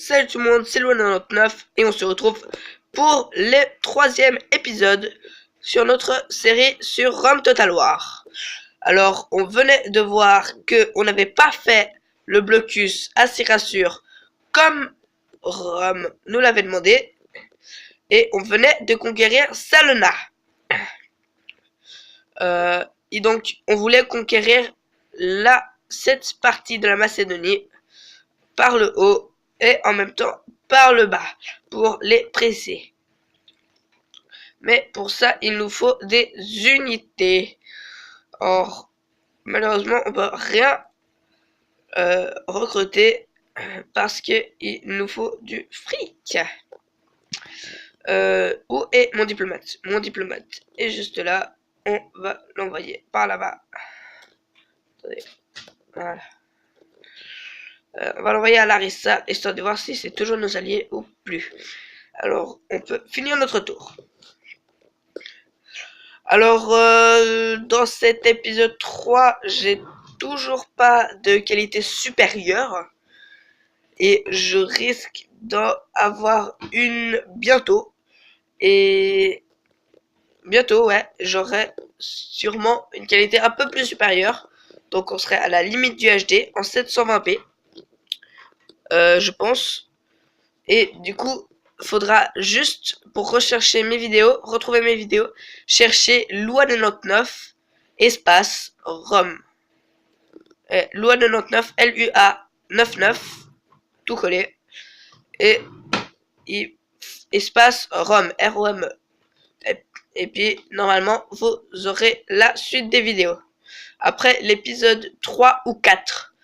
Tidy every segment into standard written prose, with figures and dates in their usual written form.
Salut tout le monde, c'est Loan99 et on se retrouve pour le 3e épisode sur notre série sur Rome Total War. Alors, on venait de voir que on n'avait pas fait le blocus à Sirassur comme Rome nous l'avait demandé et on venait de conquérir Salona. Et donc, on voulait conquérir cette partie de la Macédonie par le haut et en même temps par le bas pour les presser. Mais pour ça, il nous faut des unités. Or, malheureusement, on peut rien recruter parce qu'il nous faut du fric. Où est mon diplomate? Mon diplomate est juste là. On va l'envoyer par là-bas. Attendez. Voilà. On va l'envoyer à Larissa, histoire de voir si c'est toujours nos alliés ou plus. Alors, on peut finir notre tour. Alors, dans cet épisode 3, j'ai toujours pas de qualité supérieure. Et je risque d'en avoir une bientôt. Et bientôt, ouais, j'aurai sûrement une qualité un peu plus supérieure. Donc, on serait à la limite du HD en 720p. Je pense. Et du coup, faudra juste, pour rechercher mes vidéos, retrouver mes vidéos, chercher Lua99 espace ROM. Lua99, LUA99, tout collé. Et espace ROM, ROM. Et puis, normalement, vous aurez la suite des vidéos. Après l'épisode 3 ou 4.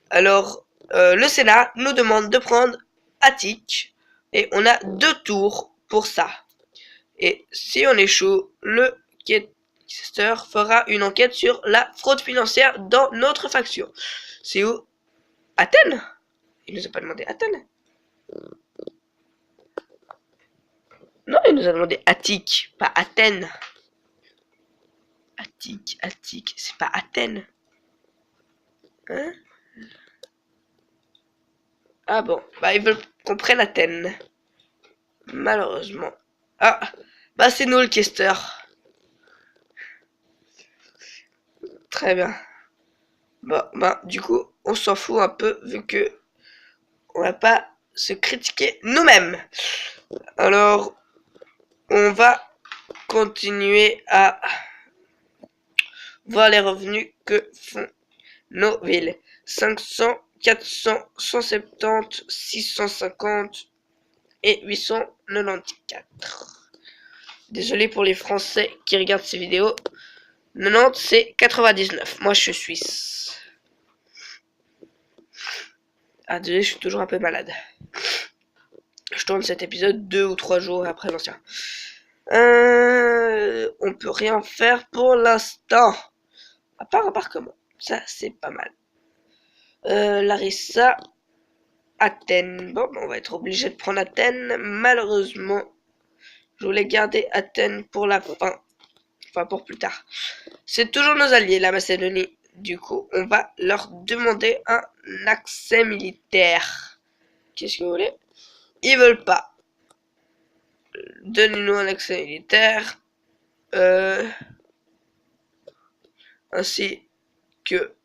Alors, le Sénat nous demande de prendre Attique. Et on a 2 tours pour ça. Et si on échoue, le caster fera une enquête sur la fraude financière dans notre faction. C'est où? Athènes? Il nous a pas demandé Athènes. Non, il nous a demandé Attique, pas Athènes. Attique, c'est pas Athènes. Hein? Ah bon, bah ils veulent qu'on prenne Athènes. Malheureusement. Ah, bah c'est nous le caster. Très bien. Bon, bah du coup, on s'en fout un peu vu que on va pas se critiquer nous-mêmes. Alors, on va continuer à voir les revenus que font nos villes. 500, 400, 170, 650 et 894. Désolé pour les Français qui regardent ces vidéos. 90, c'est 99. Moi, je suis suisse. Ah, désolé, je suis toujours un peu malade. Je tourne cet épisode 2 ou 3 jours après l'ancien. On peut rien faire pour l'instant. À part comment. Ça, c'est pas mal. Larissa. Athènes. Bon, on va être obligé de prendre Athènes. Malheureusement, je voulais garder Athènes pour la fin. Enfin, pour plus tard. C'est toujours nos alliés, la Macédonie. Du coup, on va leur demander un accès militaire. Qu'est-ce que vous voulez? Ils veulent pas. Donnez-nous un accès militaire. Ainsi que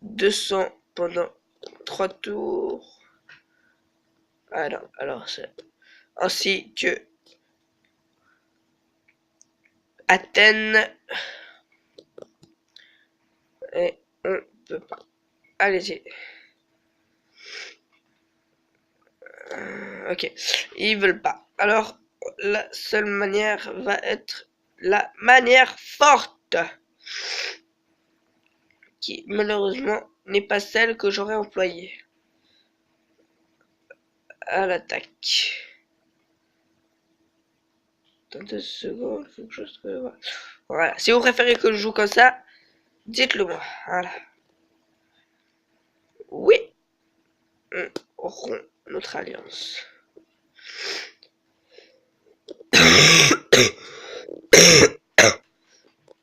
200 pendant 3 tours. Alors c'est ainsi que Athènes. Et on peut pas. Allez-y. Ok. Ils veulent pas. Alors, la seule manière va être la manière forte. Qui, malheureusement, n'est pas celle que j'aurais employée. À l'attaque. Dans 2 secondes, faut que je trouve. Voilà. Si vous préférez que je joue comme ça, dites-le moi. Voilà. Oui. On rompt notre alliance.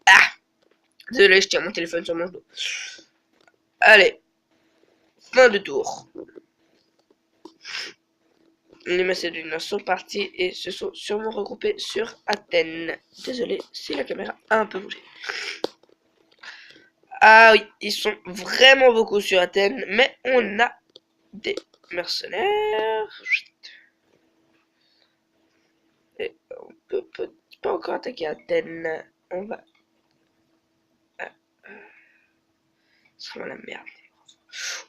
Ah! Désolé, je tiens mon téléphone sur mon dos. Allez. Fin de tour. Les Macédoniens sont partis et se sont sûrement regroupés sur Athènes. Désolé si la caméra a un peu bougé. Ah oui, ils sont vraiment beaucoup sur Athènes, mais on a des mercenaires. Et on peut pas encore attaquer Athènes. On va... C'est vraiment la merde.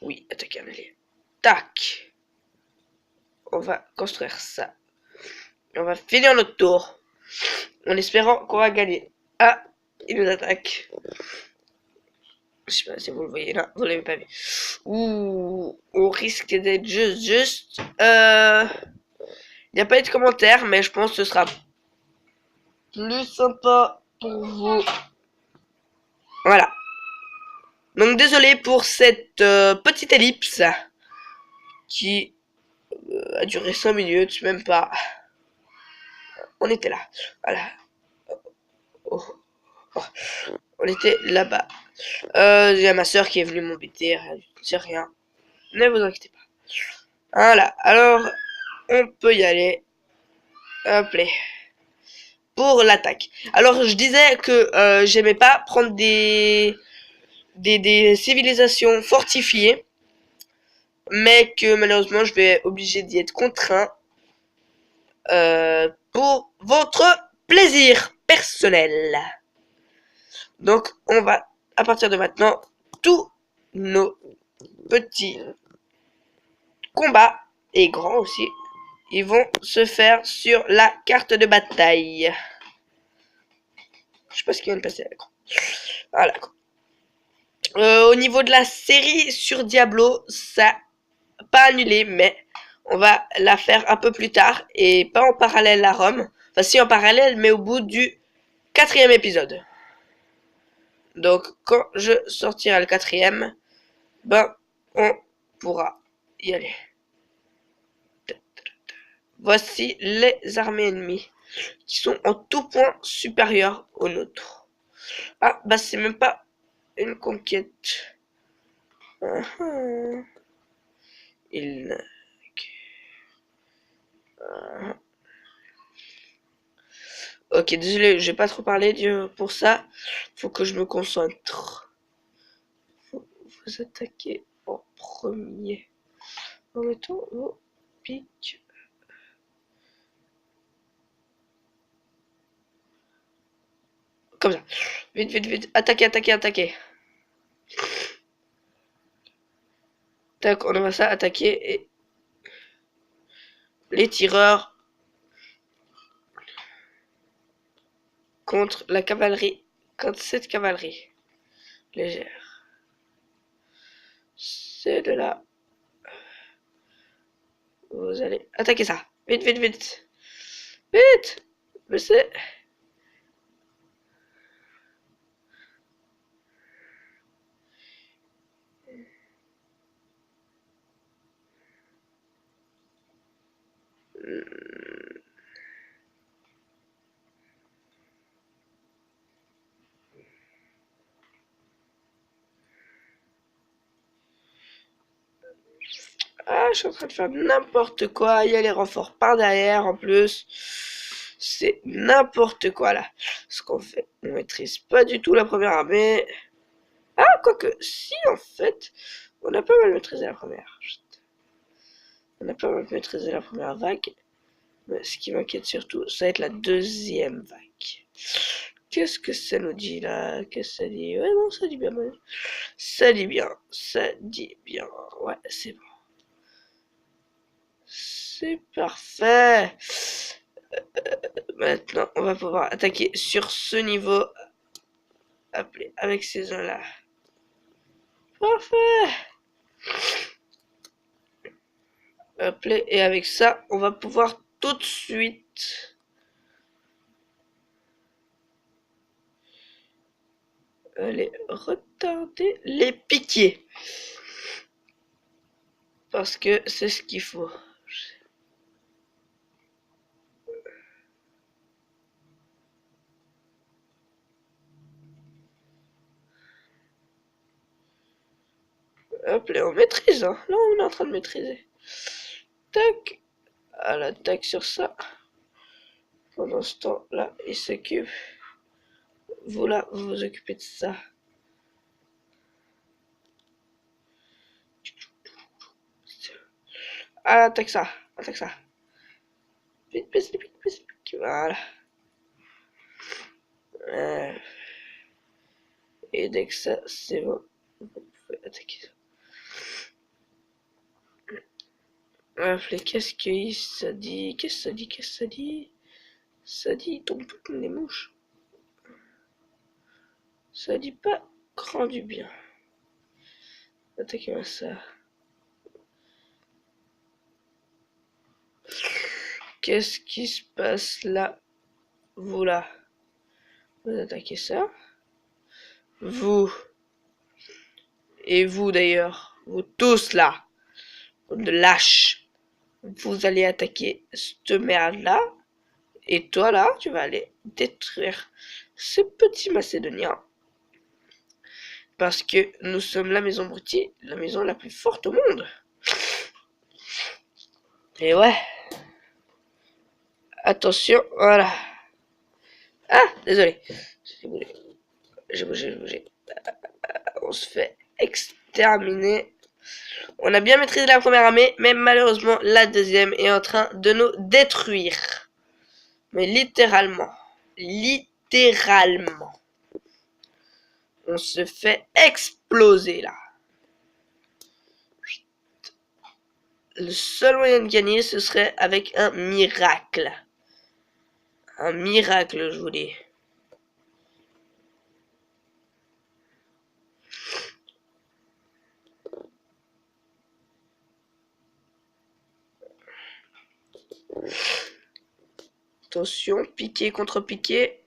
Oui, attaquer un allié. Tac. On va construire ça. On va finir notre tour. En espérant qu'on va gagner. Ah, il nous attaque. Je sais pas si vous le voyez là, vous l'avez pas vu. Ouh, on risque d'être juste. Il n'y a pas eu de commentaire, mais je pense que ce sera plus sympa pour vous. Voilà. Donc désolé pour cette petite ellipse qui a duré 5 minutes, même pas. On était là. Voilà. Oh. Oh. On était là-bas. Il y a ma soeur qui est venue m'embêter. C'est rien. Ne vous inquiétez pas. Voilà. Alors, on peut y aller. Hop là. Pour l'attaque. Alors, je disais que j'aimais pas prendre des civilisations fortifiées, mais que malheureusement, je vais obligé d'y être contraint pour votre plaisir personnel. Donc, on va, à partir de maintenant, tous nos petits combats, et grands aussi, ils vont se faire sur la carte de bataille. Je sais pas ce qui vient de passer à l'écran. Voilà. Au niveau de la série sur Diablo, ça pas annulé, mais on va la faire un peu plus tard et pas en parallèle à Rome. Enfin, si en parallèle, mais au bout du 4e épisode. Donc, quand je sortirai le 4e, ben, on pourra y aller. Voici les armées ennemies qui sont en tout point supérieures aux nôtres. Ah, bah c'est même pas une conquête. Il... Ok, désolé, j'ai pas trop parlé pour ça. Faut que je me concentre. Faut vous attaquer en premier. Remettons vos pics. Comme ça. Vite, vite, vite. Attaquez, attaquez, attaquez. Tac, on va ça, attaquer. Et les tireurs contre la cavalerie. Contre cette cavalerie légère. C'est de là. Vous allez attaquer ça. Vite, vite, vite. Vite. Mais c'est... Ah, je suis en train de faire n'importe quoi. Il y a les renforts par derrière en plus. C'est n'importe quoi là. Ce qu'on fait, on maîtrise pas du tout la première armée. Ah, quoique, si en fait, on a pas mal maîtrisé la première. On a pas mal maîtrisé la première vague. Mais ce qui m'inquiète surtout, ça va être la deuxième vague. Qu'est-ce que ça nous dit là? Qu'est-ce que ça dit? Ouais, non, ça dit bien. Ça dit bien. Ça dit bien. Ouais, c'est bon. C'est parfait. Maintenant, on va pouvoir attaquer sur ce niveau. Appelé avec ces uns-là. Parfait. Appelé et avec ça, on va pouvoir tout de suite aller retarder les piquiers. Parce que c'est ce qu'il faut. Hop là, on maîtrise, hein. Là, on est en train de maîtriser. Tac. à l'attaque sur ça. Pendant ce temps-là, il s'occupe. Vous là, vous vous occupez de ça. Ah, attaque ça. Attaque ça. Vite, vite, vite, vite, vite. Voilà. Et dès que ça, c'est bon, vous pouvez attaquer ça. Qu'est-ce que ça dit? Qu'est-ce que ça dit? Qu'est-ce que ça dit? Ça dit, il tombe toutes les mouches. Ça dit pas grand du bien. Attaquez-moi ça. Qu'est-ce qui se passe là? Vous là. Vous attaquez ça. Vous. Et vous d'ailleurs. Vous tous là. De lâches. Vous allez attaquer cette merde là. Et toi là, tu vas aller détruire ce petit Macédonien. Parce que nous sommes la maison Broutier, la maison la plus forte au monde. Et ouais. Attention, voilà. Ah, désolé. J'ai bougé. On se fait exterminer. On a bien maîtrisé la première armée, mais malheureusement, la deuxième est en train de nous détruire. Mais littéralement. Littéralement. On se fait exploser là. Le seul moyen de gagner, ce serait avec un miracle. Un miracle, je vous dis. Attention, piqué contre piqué.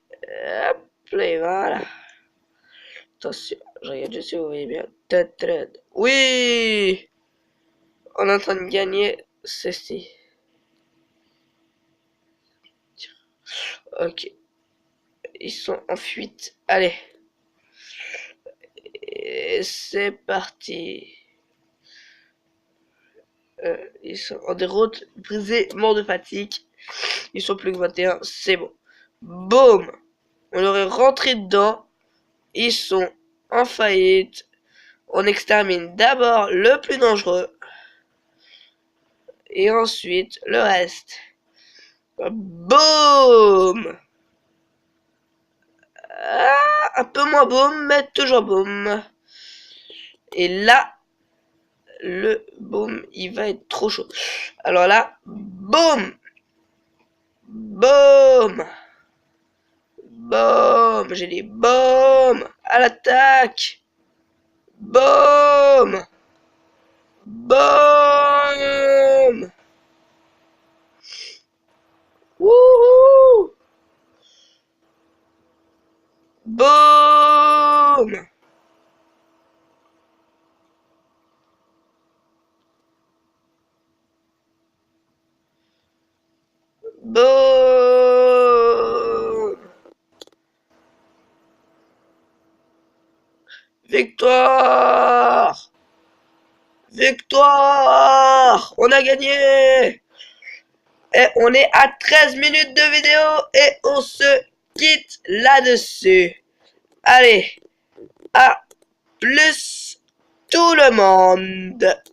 Hop, et voilà. Attention, je regarde juste si vous voyez bien. Oui! On est en train de gagner ceci. Ok. Ils sont en fuite. Allez. Et c'est parti. Ils sont en déroute, brisés, morts de fatigue. Ils sont plus que 21, c'est bon. Boum! On aurait rentré dedans. Ils sont en faillite. On extermine d'abord le plus dangereux. Et ensuite le reste. Boum! Ah, un peu moins boum, mais toujours boum. Et là, le boum, il va être trop chaud. Alors là, boum! Boum! Boum! J'ai dit boum! À l'attaque! Boum! Boum! Wouhou! Boum! Boum! Victoire! Victoire! On a gagné! Et on est à 13 minutes de vidéo et on se quitte là-dessus. Allez, à plus tout le monde!